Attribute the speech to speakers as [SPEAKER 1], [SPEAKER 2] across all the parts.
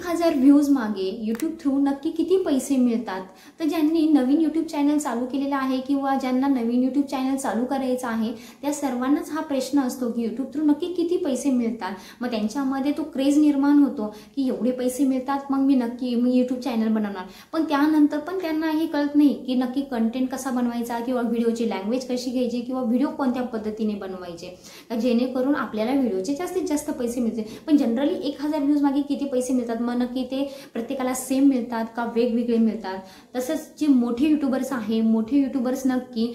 [SPEAKER 1] 1000 views मागे YouTube through नक्की किती पैसे मिळतात? तर ज्यांनी नवीन यूट्यूब चॅनल चालू केलेला आहे किंवा ज्यांना नवीन यूट्यूब चॅनल चालू करायचं आहे त्या सर्वांनाच हा प्रश्न असतो की यूट्यूब थ्रू नक्की किती पैसे मिळतात. मग त्यांच्यामध्ये तो क्रेज निर्माण होतो की एवढे पैसे मिळतात मग मी यूट्यूब चॅनल बनवणार. पण त्यानंतर पण त्यांना हे कळत नाही की नक्की कंटेंट कसा बनवायचा किंवा व्हिडिओची लँग्वेज कशी घ्यायची किंवा व्हिडिओ कोणत्या पद्धतीने बनवायचे जेणेकरून आपल्याला व्हिडिओचे जास्तीत जास्त पैसे मिळतील. पण जनरली 1000 व्ह्यूज मागे किती पैसे मिळतात? मग नक्की ते प्रत्येकाला सेम मिळतात का वेगवेगळे मिळतात? तसंच जे मोठे यूट्यूबर्स आहे, मोठे यूट्यूबर्स नक्की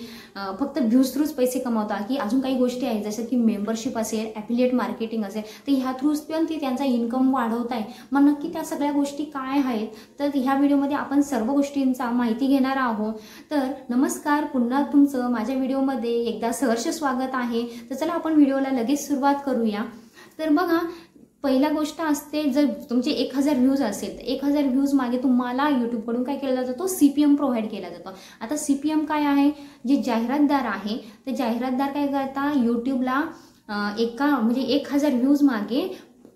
[SPEAKER 1] फक्त व्ह्यूज थ्रूच पैसे कमावतात की अजून काही गोष्टी आहेत जसं की मेंबरशिप असेल, ॲफिलिएट मार्केटिंग असेल, तर ह्या थ्रूच पण ते त्यांचा इन्कम वाढवत आहे. मग नक्की त्या सगळ्या गोष्टी काय आहेत? तर ह्या व्हिडिओमध्ये आपण सर्व गोष्टींचा माहिती घेणार आहोत. तर नमस्कार, पुन्हा तुमचं माझ्या व्हिडिओमध्ये एकदा सहर्ष स्वागत आहे. तर चला आपण व्हिडिओला लगेच सुरुवात करूया. तर बघा, पहिला गोष्ट असते जर तुमचे 1000 व्ह्यूज असेल तर 1000 व्ह्यूज मागे तुम्हाला यूट्यूबकडून काय केलं जातं? तो CPM प्रोव्हाइड केला जातो. आता CPM काय आहे? जे जाहिरातदार आहे ते जाहिरातदार काय करतात? यूट्यूबला 1000 व्ह्यूज मागे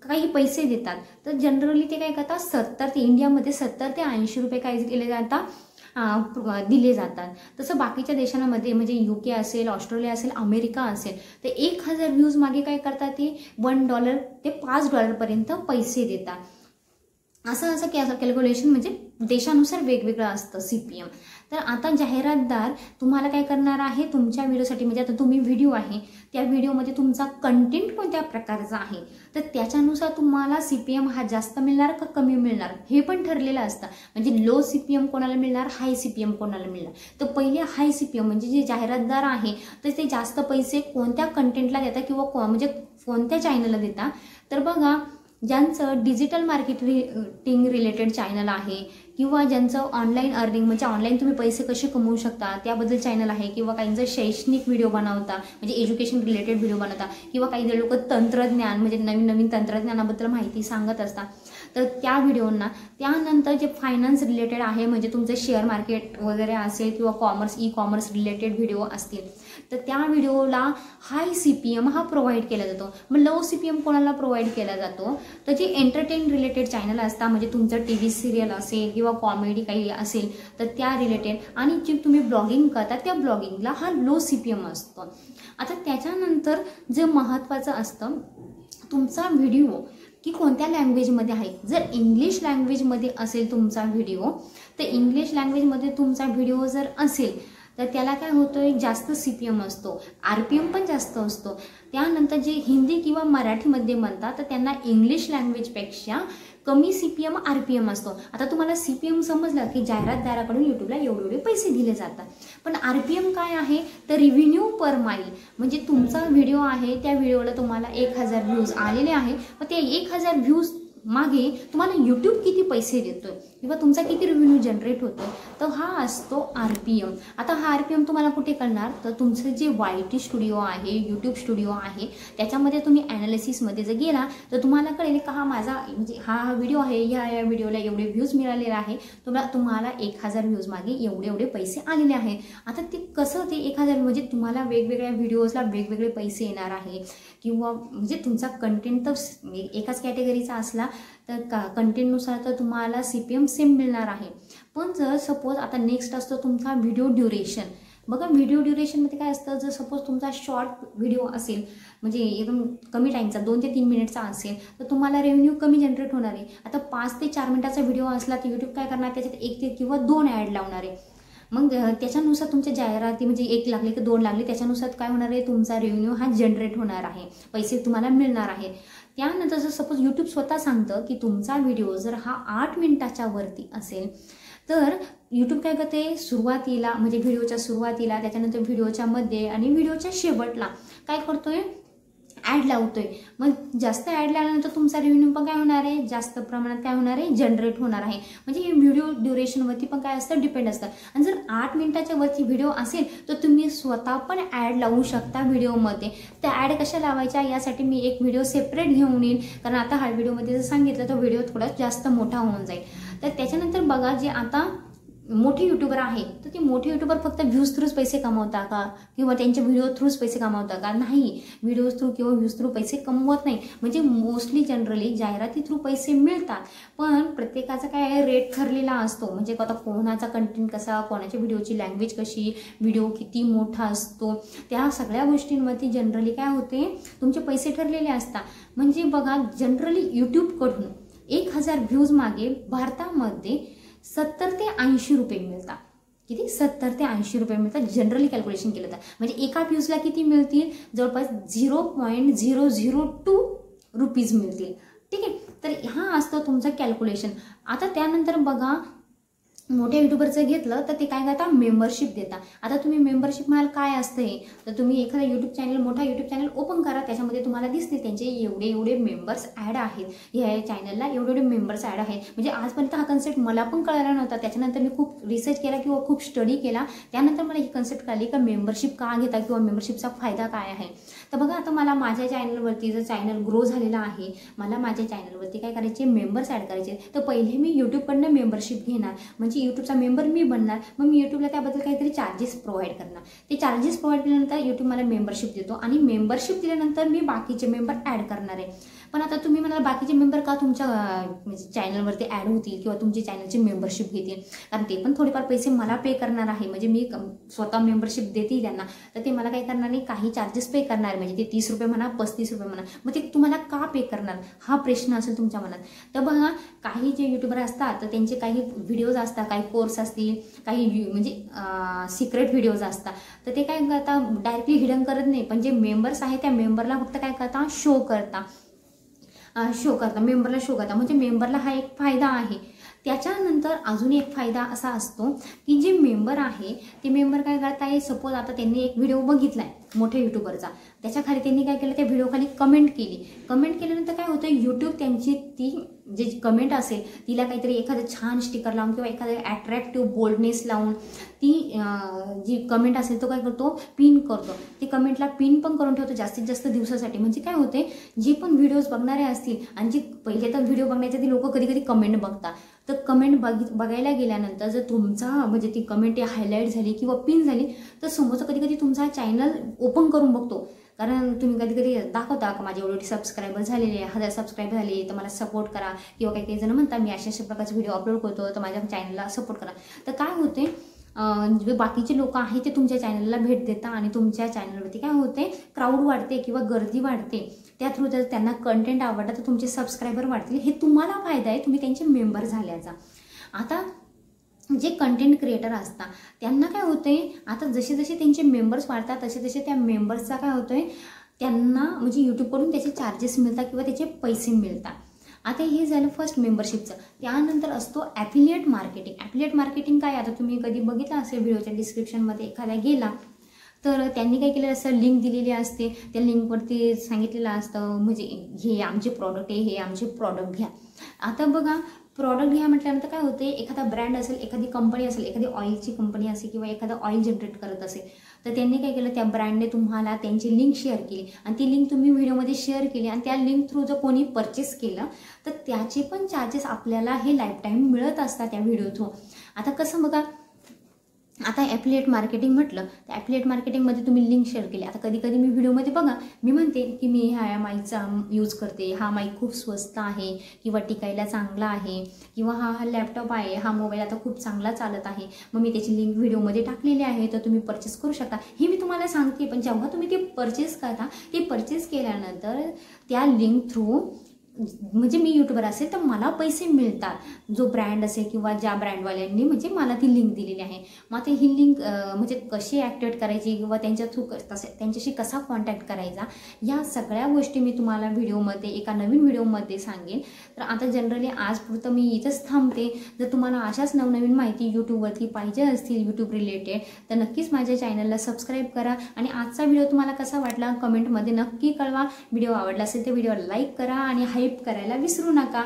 [SPEAKER 1] काही पैसे देतात. तर जनरली ते काय करतात? इंडियामध्ये 70 ते 80 रुपये काय केले जातात? दिले जातात. तसं बाकीच्या देशांमध्ये म्हणजे UK असेल, ऑस्ट्रेलिया असेल, अमेरिका असेल तर 1000 व्ह्यूज मागे काय करतात? ते $1 ते $5 पर्यंत पैसे देतात. असं कॅल्क्युलेशन म्हणजे देशानुसार वेगवेगळं असतं CPM. तर आता जाहिरातदार तुम्हाला काय करणार आहे? तुमच्या व्हिडिओसाठी म्हणजे आता तुम्ही व्हिडिओ आहे त्या व्हिडिओमध्ये तुमचा कंटेंट कोणत्या प्रकारचा आहे तर त्याच्यानुसार तुम्हाला CPM हा जास्त मिळणार का कमी मिळणार हे पण ठरलेलं असतं. म्हणजे लो CPM कोणाला मिळणार, हाय CPM कोणाला मिळणार. तर पहिले हाय CPM म्हणजे जे जाहिरातदार आहे तर ते जास्त पैसे कोणत्या कंटेंटला देतात किंवा म्हणजे कोणत्या चॅनलला देतात? तर बघा, ज्यांचं डिजिटल मार्केटिंग रिलेटेड चॅनल आहे किंवा ज्यांचं ऑनलाईन अर्निंग म्हणजे ऑनलाईन तुम्ही पैसे कसे कमवू शकता त्याबद्दल चॅनल आहे किंवा काहींचं शैक्षणिक व्हिडिओ बनवता म्हणजे एज्युकेशन रिलेटेड व्हिडिओ बनवता किंवा काही लोक तंत्रज्ञान म्हणजे नवीन तंत्रज्ञानाबद्दल माहिती सांगत असतात तर त्या व्हिडिओंना, त्यानंतर जे फायनान्स रिलेटेड आहे म्हणजे तुमचं शेअर मार्केट वगैरे असेल किंवा ई-कॉमर्स रिलेटेड व्हिडिओ असतील तर त्या व्हिडिओला हाय CPM हा प्रोव्हाइड केला जातो. मग लो CPM कोणाला प्रोव्हाइड केला जातो? तर जे एंटरटेन रिलेटेड चॅनल असतात म्हणजे तुमचं TV सिरियल असेल किंवा कॉमेडी काही असेल तर त्या रिलेटेड आणि जे तुम्ही ब्लॉगिंग करता त्या ब्लॉगिंगला हा लो CPM असतो. आता त्याच्यानंतर जे महत्त्वाचं असतं तुमचा व्हिडिओ की कोणत्या लँग्वेजमध्ये आहे. जर इंग्लिश लँग्वेजमध्ये असेल तुमचा व्हिडिओ तर इंग्लिश लँग्वेजमध्ये तुमचा व्हिडिओ जर असेल तर त्याला काय होतोय? जास्त CPM असतो, RPM पण जास्त असतो. त्यानंतर जे हिंदी किंवा मराठीमध्ये म्हणतात तर त्यांना इंग्लिश लँग्वेजपेक्षा कमी CPM RPM असतो. आता तुम्हाला CPM समजलं की जाहिरातदाराकडून यूट्यूबला एवढे पैसे दिले जातात. पण RPM काय आहे? तर रिव्हेन्यू पर माईल म्हणजे तुमचा व्हिडिओ आहे त्या व्हिडिओला तुम्हाला 1000 व्ह्यूज आलेले आहे मग ते 1000 व्ह्यूज मागे तुम्हाला यूट्यूब किती पैसे देतोय किंवा तुमचा किती रेव्हेन्यू जनरेट होतोय तर हा असतो RPM. आता हा RPM तुम्हाला कुठे कळणार? तर तुमचं जे YT स्टुडिओ आहे, यूट्यूब स्टुडिओ आहे त्याच्यामध्ये तुम्ही ॲनालिसिसमध्ये जर गेला तर तुम्हाला कळेल का हा माझा म्हणजे हा व्हिडिओ आहे, ह्या व्हिडिओला एवढे व्ह्यूज मिळालेले आहे, तुम्हाला 1000 व्ह्यूज मागे एवढे पैसे आलेले आहे. आता ते कसं ते 1000 म्हणजे तुम्हाला वेगवेगळ्या व्हिडिओजला वेगवेगळे पैसे येणार आहे किंवा म्हणजे तुमचा कंटेंट तर एकाच कॅटेगरीचा असला तर कंटेंटनुसार तर तुम्हाला CPM सेम मिळणार आहे. पण जर सपोज आता नेक्स्ट असतो तुमचा व्हिडिओ ड्युरेशन. बघा, व्हिडिओ ड्युरेशनमध्ये काय असतं? जर सपोज तुमचा शॉर्ट व्हिडिओ असेल म्हणजे एकदम कमी टाईमचा 2 ते 3 मिनिटचा असेल तर तुम्हाला रेव्हेन्यू कमी जनरेट होणार आहे. आता 5 ते 4 मिनिटाचा व्हिडिओ असला तर यूट्यूब काय करणार? त्याच्यात 1 किंवा 2 ॲड लावणार आहे. मग त्याच्यानुसार तुमच्या जाहिराती म्हणजे 1 लागले की 2 लागले त्याच्यानुसार काय होणार आहे? तुमचा रेव्हेन्यू हा जनरेट होणार आहे, पैसे तुम्हाला मिळणार आहे. त्यानंतर जर सपोज यूट्यूब स्वतः सांगतं की तुमचा व्हिडिओ जर हा 8 मिनिटाच्या वरती असेल तर यूट्यूब काय करते? सुरुवातीला म्हणजे व्हिडिओच्या सुरुवातीला, त्याच्यानंतर व्हिडिओच्या मध्ये आणि व्हिडिओच्या शेवटला काय करतोय? ॲड लावतोय. मग जास्त ॲड लावल्यानंतर तुमचा रेव्हेन्यू पण काय होणार आहे? जास्त प्रमाणात काय होणार आहे? जनरेट होणार आहे. म्हणजे हे व्हिडिओ ड्युरेशनवरती पण काय असतं? डिपेंड असतं. आणि जर 8 मिनिटाच्या वरती व्हिडिओ असेल तर तुम्ही स्वतः पण ॲड लावू शकता व्हिडिओमध्ये. त्या ॲड कशा लावायच्या यासाठी मी एक व्हिडिओ सेपरेट घेऊन येईल कारण आता हा व्हिडिओमध्ये जर सांगितलं तर व्हिडिओ थोडा जास्त मोठा होऊन जाईल. तर त्याच्यानंतर बघा, जे आता मोठे यूट्यूबर आहे तर ते मोठे यूट्यूबर फक्त व्ह्यूज थ्रूच पैसे कमवता का किंवा त्यांच्या व्हिडिओ थ्रूच पैसे कमवता का? नाही, व्हिडिओज थ्रू किंवा व्ह्यूज थ्रू पैसे कमवत नाही. म्हणजे मोस्टली जनरली जाहिराती थ्रू पैसे मिळतात, पण प्रत्येकाचा काय रेट ठरलेला असतो. म्हणजे आता कोणाचा कंटेंट कसा, कोणाच्या व्हिडिओची लँग्वेज कशी, व्हिडिओ किती मोठा असतो, त्या सगळ्या गोष्टींवरती जनरली काय होते तुमचे पैसे ठरलेले असतात. म्हणजे बघा जनरली यूट्यूबकडून 1000 व्ह्यूज मागे भारतामध्ये 70 ते 80 रुपये मिळतात. किती? 70 ते 80 रुपये मिळतात जनरली कॅल्क्युलेशन केलं तर. म्हणजे एका व्ह्यूजला किती मिळतील? जवळपास 0.002 रुपीज मिळतील. ठीक आहे, तर हा असतो तुमचं कॅल्क्युलेशन. आता त्यानंतर बघा मोठ्या यूट्यूबरचं घेतलं तर ते काय करता, मेंबरशिप देता. आता तुम्ही मेंबरशिप म्हणाल काय असतं हे, तर तुम्ही एखादा यूट्यूब चॅनल, मोठा यूट्यूब चॅनल ओपन करा, त्याच्यामध्ये तुम्हाला दिसतील त्यांचे एवढे एवढे मेंबर्स ॲड आहेत, ह्या चॅनलला एवढे एवढे मेंबर्स ॲड आहेत. म्हणजे आजपर्यंत हा कन्सेप्ट मला पण कळाला नव्हता. त्याच्यानंतर मी खूप रिसर्च केला किंवा खूप स्टडी केला, त्यानंतर मला ही कन्सेप्ट कळली का मेंबरशिप का घेता किंवा मेंबरशिपचा फायदा काय आहे. तर बघा आता मला माझ्या चॅनलवरती जर चॅनल ग्रो झालेला आहे, मला माझ्या चॅनलवरती काय करायचे, मेंबर्स ॲड करायचे, तर पहिले मी यूट्यूबकडनं मेंबरशिप घेणार. म्हणजे यूट्यूबचा मेंबर मी बनणार, मग मी यूट्यूबला त्याबद्दल काहीतरी चार्जेस प्रोव्हाइड करणार. ते चार्जेस प्रोव्हाइड केल्यानंतर यूट्यूब मला मेंबरशिप देतो आणि मेंबरशिप दिल्यानंतर मी बाकीचे मेंबर ॲड करणार आहे. पण आता तुम्ही म्हणाल बाकीचे मेंबर का तुमच्या म्हणजे चॅनलवरती ॲड होतील किंवा तुमची चॅनलची मेंबरशिप घेतील, कारण ते पण थोडेफार पैसे मला पे करणार आहे. म्हणजे मी स्वतः मेंबरशिप देते त्यांना, तर ते मला काय करणार नाही, काही चार्जेस पे करणार. म्हणजे ते 30 रुपये म्हणा, 35 रुपये म्हणा, मग ते तुम्हाला का पे करणार हा प्रश्न असेल तुमच्या मनात. तर बघा काही जे यूट्यूबर असतात तर त्यांचे काही व्हिडिओज असतात, काही कोर्स असतील, काही म्हणजे सिक्रेट व्हिडिओज असतात, तर ते काय करतात डायरेक्टली हिडन करत नाही, पण जे मेंबर्स आहे त्या मेंबरला फक्त काय करता, शो करता, मेंबरला शो करता. म्हणजे मेंबरला हा एक फायदा आहे. त्याच्यानंतर अजून एक फायदा असा असतो की जे मेंबर आहे ते मेंबर काय करताय, सपोज आता त्यांनी एक व्हिडिओ बघितलाय मोठ्या यूट्यूबरचा, त्याच्या खाली त्यांनी काय केलं, त्या व्हिडिओ खाली कमेंट केली. कमेंट केल्यानंतर काय होतं, यूट्यूब त्यांची ती जे कमेंट असेल तिला काहीतरी एखादं छान स्टिकर लावून किंवा एखादं ॲट्रॅक्टिव्ह बोल्डनेस लावून ती जी कमेंट असेल तो काय करतो, पिन करतो. ती कमेंटला पिन पण करून ठेवतो जास्तीत जास्त दिवसासाठी. म्हणजे काय होते, जे पण व्हिडिओज बघणारे असतील आणि जे पहिले तर व्हिडिओ बघण्याच्या ती लोक कधी कधी कमेंट बघतात, तर कमेंट बघायला गेल्यानंतर जर तुमचा म्हणजे ती कमेंट हायलाईट झाली किंवा पिन झाली तर समोरचं कधी कधी तुमचा चॅनल ओपन करून बघतो. कारण तुम्ही कधी कधी दाखवता का माझे एवढे सबस्क्रायबर झालेले, 1000 सबस्क्रायबर झाले तर मला सपोर्ट करा, किंवा काही काही जण म्हणतात मी अशा प्रकारचे व्हिडिओ अपलोड करतो तर माझ्या चॅनलला सपोर्ट करा. तर काय होते, जे बाकीचे लोक आहेत ते तुमच्या चॅनलला भेट देतात आणि तुमच्या चॅनलवरती काय होते, क्राऊड वाढते किंवा गर्दी वाढते. त्या थ्रू जर त्यांना कंटेंट आवडतं तर तुमचे सबस्क्रायबर वाढतील. हे तुम्हाला फायदा आहे, तुम्ही त्यांचे मेंबर झाल्याचा. आता जे कंटेंट क्रिएटर असतात त्यांना काय होते, आता जसे जसे त्यांचे मेंबर्स वाढतात तसे तसे त्या मेंबर्सचा काय होतोय, त्यांना म्हणजे यूट्यूबकडून त्याचे चार्जेस मिळतात किंवा त्याचे पैसे मिळतात. आता हे झालं फर्स्ट मेंबरशिपचं. त्यानंतर असतो ॲफिलिएट मार्केटिंग. ॲफिलिएट मार्केटिंग काय, आता तुम्ही कधी बघितलं असेल व्हिडिओच्या डिस्क्रिप्शनमध्ये एखाद्या गेला तर त्यांनी काय केलेलं असतं, लिंक दिलेली असते, त्या लिंकवरती सांगितलेलं असतं म्हणजे हे आमचे प्रॉडक्ट आहे, हे आमचे प्रॉडक्ट घ्या. आता बघा प्रॉडक्ट घ्या म्हटल्यानंतर काय होते, एखादा ब्रँड असेल, एखादी कंपनी असेल, एखादी ऑइलची कंपनी असेल किंवा एखादा ऑइल जनरेट करत असेल, तर त्यांनी काय केलं, त्या ब्रँडने तुम्हाला त्यांची लिंक शेअर केली आणि ती लिंक तुम्ही व्हिडिओमध्ये शेअर केली आणि त्या लिंक थ्रू जर कोणी परचेस केलं तर त्याचे पण चार्जेस आपल्याला हे लाईफ टाईम मिळत असतात त्या व्हिडिओ थ्रू. आता कसं बघा, आता ॲफिलिएट मार्केटिंग म्हटलं तर ॲफिलिएट मार्केटिंगमध्ये तुम्ही लिंक शेअर केली. आता कधी कधी मी व्हिडिओमध्ये बघा मी म्हणते की मी ह्या माईकचा यूज करते, हा माईक खूप स्वस्त आहे किंवा टिकायला चांगला आहे, किंवा हा लॅपटॉप आहे, हा मोबाईल आता खूप चांगला चालत आहे, मग मी त्याची लिंक व्हिडिओमध्ये टाकलेली आहे तर तुम्ही परचेस करू शकता. हे मी तुम्हाला सांगते. पण जेव्हा तुम्ही ते परचेस करता, ते परचेस केल्यानंतर त्या लिंक थ्रू म्हणजे मी यूट्यूबर असेल तर मला पैसे मिळतात, जो ब्रँड असेल किंवा ज्या ब्रँडवाल्यांनी म्हणजे मला ती लिंक दिलेली आहे. मग ते ही लिंक म्हणजे कशी ॲक्टिवेट करायची किंवा त्यांच्या थ्रू त्यांच्याशी कसा कॉन्टॅक्ट करायचा, या सगळ्या गोष्टी मी तुम्हाला व्हिडिओमध्ये एका नवीन व्हिडिओमध्ये सांगेन. तर आता जनरली आजपुरतं मी इथंच थांबते. जर तुम्हाला अशाच नवनवीन माहिती यूट्यूबवरती पाहिजे असतील यूट्यूब रिलेटेड तर नक्कीच माझ्या चॅनलला सबस्क्राईब करा. आणि आजचा व्हिडिओ तुम्हाला कसा वाटला कमेंटमध्ये नक्की कळवा. व्हिडिओ आवडला असेल तर व्हिडिओ लाईक करा आणि हाईप करायला विसरू नका.